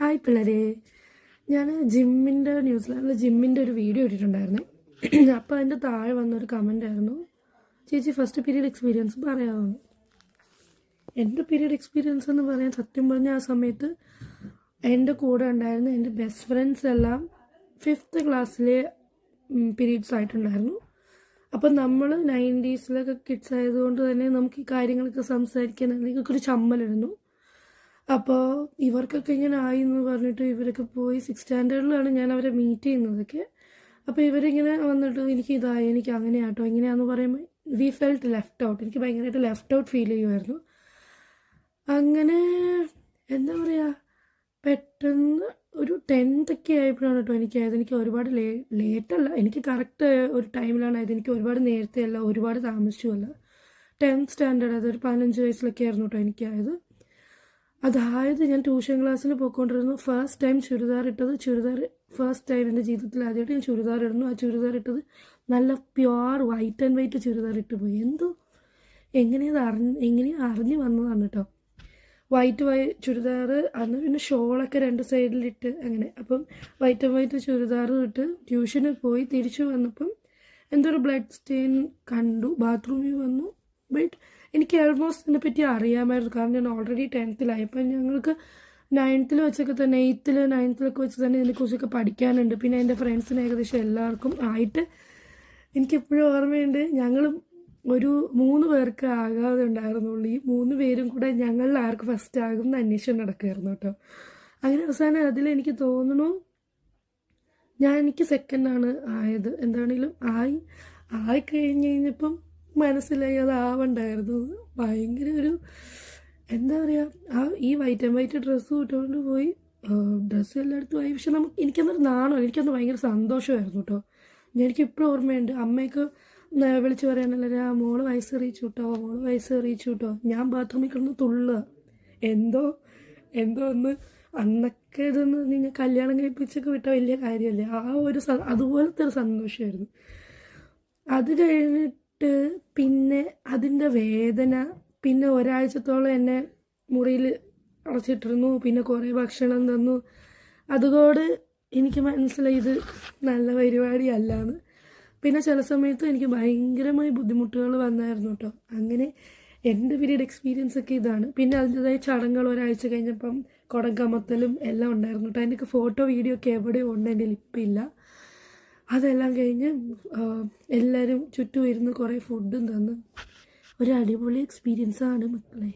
Hi പിള്ളേരെ, ഞാൻ ന്യൂസിലാൻഡിൽ ജിമ്മിൻ്റെ ഒരു വീഡിയോ ഇട്ടിട്ടുണ്ടായിരുന്നു. അപ്പോൾ അതിൻ്റെ താഴെ വന്നൊരു കമൻ്റ് ആയിരുന്നു, ചേച്ചി ഫസ്റ്റ് പീരീഡ് എക്സ്പീരിയൻസ് പറയാമെന്ന്. എൻ്റെ പീരീഡ് എക്സ്പീരിയൻസ് എന്ന് പറയാൻ സത്യം പറഞ്ഞാൽ ആ സമയത്ത് എൻ്റെ കൂടെ ഉണ്ടായിരുന്ന എൻ്റെ ബെസ്റ്റ് ഫ്രണ്ട്സ് എല്ലാം 5th ക്ലാസ്സിലെ പീരീഡ്സ് ആയിട്ടുണ്ടായിരുന്നു. അപ്പം നമ്മൾ 90s കിഡ്സ് ആയതുകൊണ്ട് തന്നെ നമുക്ക് ഈ കാര്യങ്ങളൊക്കെ സംസാരിക്കാൻ എന്തെങ്കിലുമൊക്കെ ഒരു ചമ്മലിരുന്നു. അപ്പോൾ ഇവർക്കൊക്കെ ഇങ്ങനെ ആയി എന്ന് പറഞ്ഞിട്ട് ഇവരൊക്കെ പോയി 6th സ്റ്റാൻഡേർഡിലാണ് ഞാൻ അവരെ മീറ്റ് ചെയ്യുന്നതൊക്കെ. അപ്പോൾ ഇവരിങ്ങനെ വന്നിട്ട് എനിക്ക് ഇതായി, എനിക്ക് അങ്ങനെയാട്ടോ ഇങ്ങനെയാണെന്ന് പറയുമ്പോൾ വി ഫെൽറ്റ് ലെഫ്റ്റ് ഔട്ട്. എനിക്ക് ഭയങ്കരമായിട്ട് ലെഫ്റ്റ് ഔട്ട് ഫീൽ ചെയ്യുമായിരുന്നു. അങ്ങനെ എന്താ പറയുക, പെട്ടെന്ന് ഒരു 10th ഒക്കെ ആയപ്പോഴാണ് കേട്ടോ എനിക്കായത്. എനിക്ക് ഒരുപാട് ലേറ്റല്ല, എനിക്ക് കറക്റ്റ് ഒരു ടൈമിലാണ് ആയത്. എനിക്ക് ഒരുപാട് നേരത്തെ അല്ല, ഒരുപാട് താമസിച്ചുമല്ല. 10th സ്റ്റാൻഡേർഡ്, അതൊരു 15 വയസ്സിലൊക്കെ ആയിരുന്നു കേട്ടോ എനിക്കായത്. അതായത് ഞാൻ ട്യൂഷൻ ക്ലാസ്സിൽ പോയിക്കൊണ്ടിരുന്നു. First time churidar first time എൻ്റെ ജീവിതത്തിൽ ആദ്യമായിട്ട് ഞാൻ ചുരിദാർ ഇടുന്നു. ആ ചുരിദാർ ഇട്ടത് നല്ല pure white and white churidar ഇട്ട് പോയി. എങ്ങനെയാണ് അറിഞ്ഞു വന്നതാണ് കേട്ടോ. വൈറ്റ് ചുരിദാർ, അന്ന് പിന്നെ ഷോളൊക്കെ 2 സൈഡിലിട്ട് അങ്ങനെ. അപ്പം വൈറ്റ് ആൻഡ് വൈറ്റ് ചുരിദാർ ഇട്ട് ട്യൂഷന് പോയി. തിരിച്ചു വന്നപ്പം എന്തോ ഒരു ബ്ലഡ് സ്റ്റെയിൻ കണ്ടു. ബാത്റൂമിൽ വന്നു. ബട്ട് എനിക്ക് ഓൾമോസ്റ്റ് ഇതിനെപ്പറ്റി അറിയാമായിരുന്നു, കാരണം ഞാൻ ഓൾറെഡി 10th അപ്പം ഞങ്ങൾക്ക് 9th വെച്ചൊക്കെ തന്നെ 8th 9th വെച്ച് തന്നെ ഇതിനെക്കുറിച്ചൊക്കെ പഠിക്കാനുണ്ട്. പിന്നെ എൻ്റെ ഫ്രണ്ട്സിന് ഏകദേശം എല്ലാവർക്കും ആയിട്ട് എനിക്കെപ്പോഴും ഓർമ്മയുണ്ട്. ഞങ്ങളും ഒരു 3 പേർക്ക് ആകാതെ ഉണ്ടായിരുന്നുള്ളൂ. ഈ 3 പേരും കൂടെ ഞങ്ങളിൽ ആർക്ക് ഫസ്റ്റ് ആകും എന്ന് അന്വേഷണം നടക്കുമായിരുന്നു കേട്ടോ. അങ്ങനെ അവസാനം അതിലെനിക്ക് തോന്നുന്നു എനിക്ക് സെക്കൻഡാണ് ആയത്. എന്താണെങ്കിലും ആയി കഴിഞ്ഞപ്പം മനസ്സിലായി അത് ആവണ്ടായിരുന്നു. ഭയങ്കര ഒരു എന്താ പറയുക, ഈ വൈറ്റ് ആൻഡ് വൈറ്റ് ഡ്രസ്സ് ഇട്ടുകൊണ്ട് പോയി. ഡ്രസ്സ് എല്ലായിടത്തും ആയി. പക്ഷെ എനിക്കന്നൊരു എനിക്കന്ന് ഭയങ്കര സന്തോഷമായിരുന്നു കേട്ടോ. എനിക്കിപ്പോഴും ഓർമ്മയുണ്ട്. അമ്മയൊക്കെ വിളിച്ച് പറയാനല്ല, മോള് വയസ്സ് എറിയിച്ചു കേട്ടോ. ഞാൻ ബാത്റൂമിൽ കിടന്ന് തുള്ളുക. എന്തോ ഒന്ന് അന്നൊക്കെ ഇതെന്ന് പറഞ്ഞു കഴിഞ്ഞാൽ കല്യാണം കഴിപ്പിച്ചൊക്കെ വിട്ട വലിയ കാര്യമല്ലേ. അതുപോലത്തെ ഒരു സന്തോഷമായിരുന്നു. അത് കഴിഞ്ഞിട്ട് പിന്നെ അതിൻ്റെ വേദന, പിന്നെ ഒരാഴ്ചത്തോളം എന്നെ മുറിയിൽ അടച്ചിട്ടിരുന്നു. പിന്നെ കുറേ ഭക്ഷണം തന്നു. അതുകൊണ്ട് എനിക്ക് മനസ്സിലായി ഇത് നല്ല പരിപാടിയല്ലാന്ന്. പിന്നെ ചില സമയത്ത് എനിക്ക് ഭയങ്കരമായി ബുദ്ധിമുട്ടുകൾ വന്നായിരുന്നു കേട്ടോ. അങ്ങനെ എൻ്റെ പീരീഡ് എക്സ്പീരിയൻസ് ഒക്കെ ഇതാണ്. പിന്നെ അതിൻ്റെതായ ചടങ്ങുകൾ ഒരാഴ്ച കഴിഞ്ഞപ്പം കുടം കമത്തലും എല്ലാം ഉണ്ടായിരുന്നു കേട്ടോ. അതിൻ്റെയൊക്കെ ഫോട്ടോ വീഡിയോ ഒക്കെ എവിടെയോ ഉണ്ട്, എൻ്റെ ലിപ്പില്ല. അതെല്ലാം കഴിഞ്ഞ് എല്ലാവരും ചുറ്റും ഇരുന്ന് കുറേ ഫുഡും തന്ന് ഒരു അടിപൊളി എക്സ്പീരിയൻസാണ് മക്കളെ.